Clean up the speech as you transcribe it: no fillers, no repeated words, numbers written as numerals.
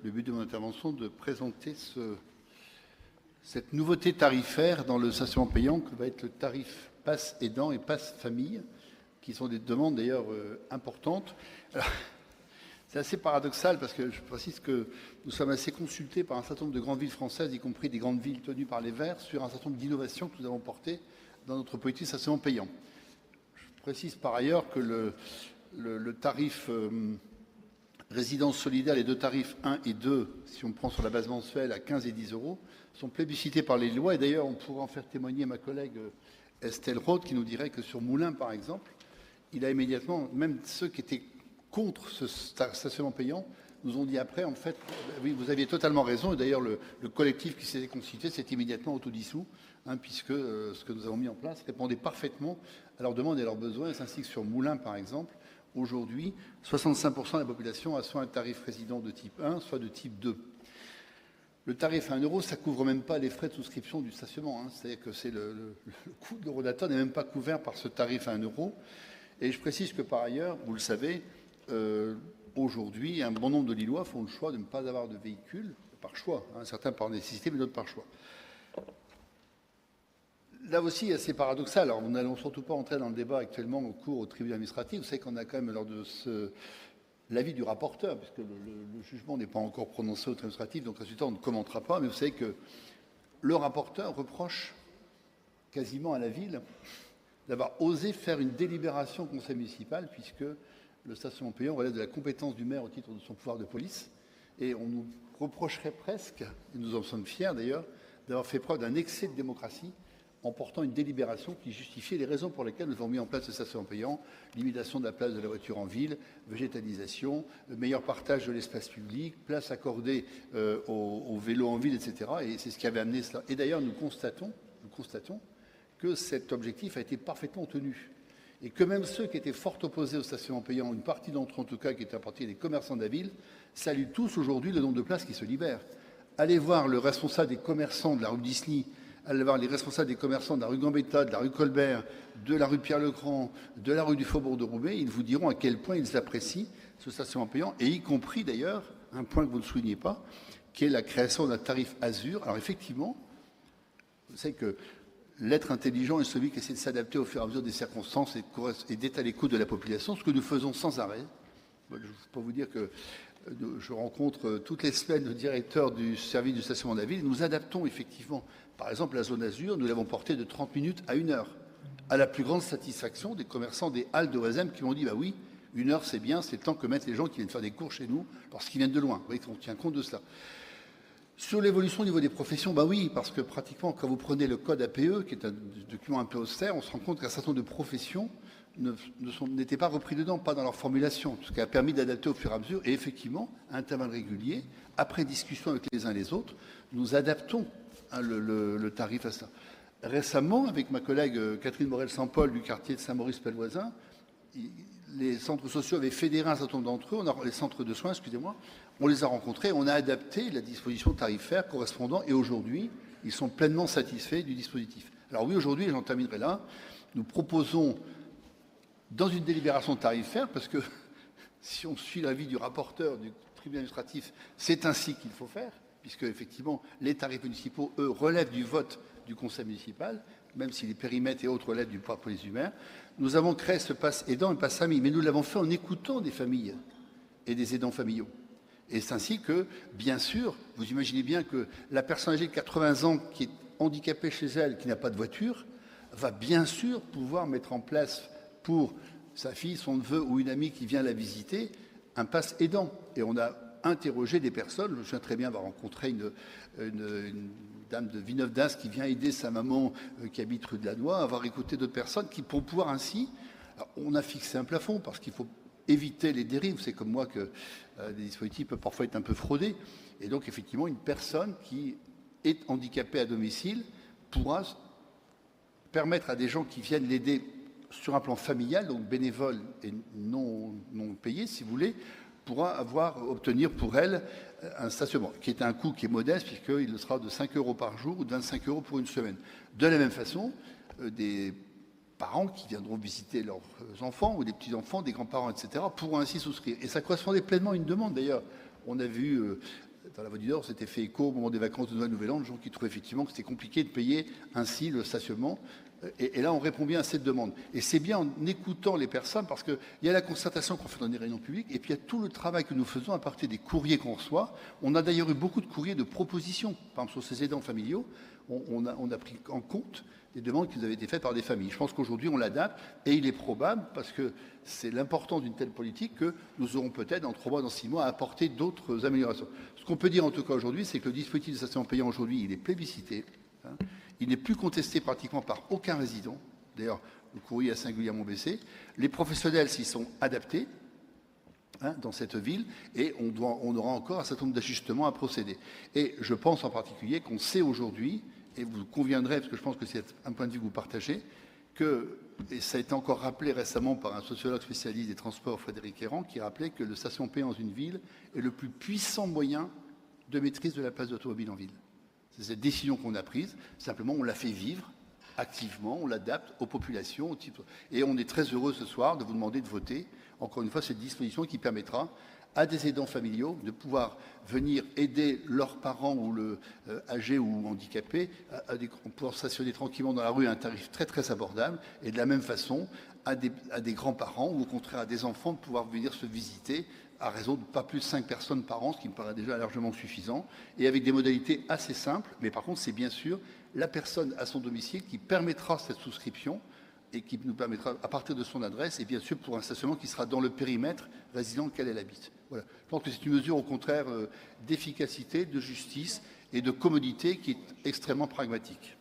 le but de mon intervention de présenter cette nouveauté tarifaire dans le stationnement payant que va être le tarif passe aidant et passe famille, qui sont des demandes d'ailleurs importantes. Alors, c'est assez paradoxal parce que je précise que nous sommes assez consultés par un certain nombre de grandes villes françaises, y compris des grandes villes tenues par les Verts, sur un certain nombre d'innovations que nous avons portées dans notre politique de stationnement payant. Je précise par ailleurs que le tarif résidence solidaire, les deux tarifs 1 et 2, si on prend sur la base mensuelle à 15 et 10 euros, sont plébiscités par les lois. Et d'ailleurs, on pourra en faire témoigner ma collègue Estelle Rode, qui nous dirait que sur Moulins, par exemple, il a immédiatement, même ceux qui étaient contre ce stationnement payant, nous ont dit après, en fait, oui, vous aviez totalement raison. Et d'ailleurs, le collectif qui s'était constitué s'est immédiatement autodissous, puisque ce que nous avons mis en place répondait parfaitement à leurs demandes et à leurs besoins. Ainsi que sur Moulins, par exemple, aujourd'hui, 65% de la population a soit un tarif résident de type 1, soit de type 2. Le tarif à 1 euro, ça ne couvre même pas les frais de souscription du stationnement. C'est-à-dire que le coût de l'eurodateur n'est même pas couvert par ce tarif à 1 euro. Et je précise que par ailleurs, vous le savez, aujourd'hui, un bon nombre de Lillois font le choix de ne pas avoir de véhicule, par choix, certains par nécessité, mais d'autres par choix. Là aussi, c'est paradoxal. Alors, nous n'allons surtout pas entrer dans le débat actuellement au cours au tribunal administratif. Vous savez qu'on a quand même, lors de l'avis du rapporteur, puisque le jugement n'est pas encore prononcé au tribunal administratif, donc résultat, on ne commentera pas, mais vous savez que le rapporteur reproche quasiment à la ville d'avoir osé faire une délibération au conseil municipal, puisque le stationnement payant relève de la compétence du maire au titre de son pouvoir de police. Et on nous reprocherait presque, et nous en sommes fiers d'ailleurs, d'avoir fait preuve d'un excès de démocratie en portant une délibération qui justifiait les raisons pour lesquelles nous avons mis en place le stationnement payant, limitation de la place de la voiture en ville, végétalisation, meilleur partage de l'espace public, place accordée aux vélos en ville, etc. Et c'est ce qui avait amené cela. Et d'ailleurs, nous constatons que cet objectif a été parfaitement tenu. Et que même ceux qui étaient fort opposés au stationnement payant, une partie d'entre eux en tout cas, qui étaient appartenus des commerçants de la ville, saluent tous aujourd'hui le nombre de places qui se libèrent. Allez voir le responsable des commerçants de la rue Disney, allez voir les responsables des commerçants de la rue Gambetta, de la rue Colbert, de la rue Pierre-le-Grand, de la rue du Faubourg de Roubaix, ils vous diront à quel point ils apprécient ce stationnement payant, et y compris d'ailleurs, un point que vous ne soulignez pas, qui est la création d'un tarif Azur. Alors effectivement, vous savez que l'être intelligent est celui qui essaie de s'adapter au fur et à mesure des circonstances et d'être à l'écoute de la population, ce que nous faisons sans arrêt. Je ne peux pas vous dire que je rencontre toutes les semaines le directeur du service du stationnement de la ville. Nous adaptons effectivement, par exemple, la zone Azur, nous l'avons portée de 30 minutes à 1 heure, à la plus grande satisfaction des commerçants des halles de Oisem qui m'ont dit, bah oui, 1 heure c'est bien, c'est le temps que mettent les gens qui viennent faire des cours chez nous lorsqu'ils viennent de loin. Vous voyez qu'on tient compte de cela. Sur l'évolution au niveau des professions, bah oui, parce que pratiquement, quand vous prenez le code APE, qui est un document un peu austère, on se rend compte qu'un certain nombre de professions n'étaient pas repris dedans, pas dans leur formulation, ce qui a permis d'adapter au fur et à mesure. Et effectivement, à intervalles réguliers, après discussion avec les uns et les autres, nous adaptons le tarif à ça. Récemment, avec ma collègue Catherine Morel-Saint-Paul du quartier de Saint-Maurice-Pelvoisin, les centres sociaux avaient fédéré un certain nombre d'entre eux, les centres de soins, excusez-moi, on les a rencontrés, on a adapté la disposition tarifaire correspondant, et aujourd'hui, ils sont pleinement satisfaits du dispositif. Alors oui, aujourd'hui, et j'en terminerai là, nous proposons, dans une délibération tarifaire, parce que si on suit l'avis du rapporteur du tribunal administratif, c'est ainsi qu'il faut faire, puisque effectivement, les tarifs municipaux, eux, relèvent du vote du conseil municipal, même si les périmètres et autres relèvent du pouvoir de police du maire. Nous avons créé ce pass aidant et pass famille, mais nous l'avons fait en écoutant des familles et des aidants familiaux. Et c'est ainsi que, bien sûr, vous imaginez bien que la personne âgée de 80 ans qui est handicapée chez elle, qui n'a pas de voiture, va bien sûr pouvoir mettre en place pour sa fille, son neveu ou une amie qui vient la visiter, un pass aidant. Et on a interrogé des personnes, je me souviens très bien avoir rencontré une dame de Villeneuve-d'Ascq qui vient aider sa maman qui habite rue de la Noix, avoir écouté d'autres personnes qui, pour pouvoir ainsi, alors on a fixé un plafond parce qu'il faut éviter les dérives. C'est comme moi que des dispositifs peuvent parfois être un peu fraudés. Et donc, effectivement, une personne qui est handicapée à domicile pourra permettre à des gens qui viennent l'aider sur un plan familial, donc bénévole et non payé, si vous voulez, pourra obtenir pour elle un stationnement, qui est un coût qui est modeste, puisqu'il sera de 5 euros par jour ou de 25 euros pour une semaine. De la même façon, des parents qui viendront visiter leurs enfants ou des petits-enfants, des grands-parents, etc., pourront ainsi souscrire. Et ça correspondait pleinement à une demande. D'ailleurs, on a vu dans la Voie du Nord, s'était fait écho au moment des vacances de Noël, Nouvel An, de gens qui trouvaient effectivement que c'était compliqué de payer ainsi le stationnement. Et là, on répond bien à cette demande. Et c'est bien en écoutant les personnes, parce qu'il y a la concertation qu'on fait dans les réunions publiques, et puis il y a tout le travail que nous faisons à partir des courriers qu'on reçoit. On a d'ailleurs eu beaucoup de courriers de propositions. Par exemple, sur ces aidants familiaux, on a pris en compte des demandes qui avaient été faites par des familles. Je pense qu'aujourd'hui, on l'adapte, et il est probable, parce que c'est l'importance d'une telle politique, que nous aurons peut-être, dans 3 mois, dans 6 mois, à apporter d'autres améliorations. Ce qu'on peut dire, en tout cas, aujourd'hui, c'est que le dispositif de stationnement payant, aujourd'hui, il est plébiscité. Hein. Il n'est plus contesté pratiquement par aucun résident. D'ailleurs, le courrier a singulièrement baissé. Les professionnels s'y sont adaptés dans cette ville et on aura encore un certain nombre d'ajustements à procéder. Et je pense en particulier qu'on sait aujourd'hui, et vous conviendrez, parce que je pense que c'est un point de vue que vous partagez, que, et ça a été encore rappelé récemment par un sociologue spécialiste des transports, Frédéric Errand, qui rappelait que le stationnement payant dans une ville est le plus puissant moyen de maîtrise de la place d'automobile en ville. C'est cette décision qu'on a prise. Simplement, on la fait vivre activement, on l'adapte aux populations. Et on est très heureux ce soir de vous demander de voter, encore une fois, cette disposition qui permettra à des aidants familiaux de pouvoir venir aider leurs parents ou âgés ou handicapés à pouvoir stationner tranquillement dans la rue à un tarif très très abordable. Et de la même façon, à des grands-parents ou au contraire à des enfants de pouvoir venir se visiter à raison de pas plus de 5 personnes par an, ce qui me paraît déjà largement suffisant, et avec des modalités assez simples. Mais par contre, c'est bien sûr la personne à son domicile qui permettra cette souscription et qui nous permettra, à partir de son adresse, et bien sûr pour un stationnement qui sera dans le périmètre résident auquel elle habite. Voilà. Je pense que c'est une mesure, au contraire, d'efficacité, de justice et de commodité qui est extrêmement pragmatique.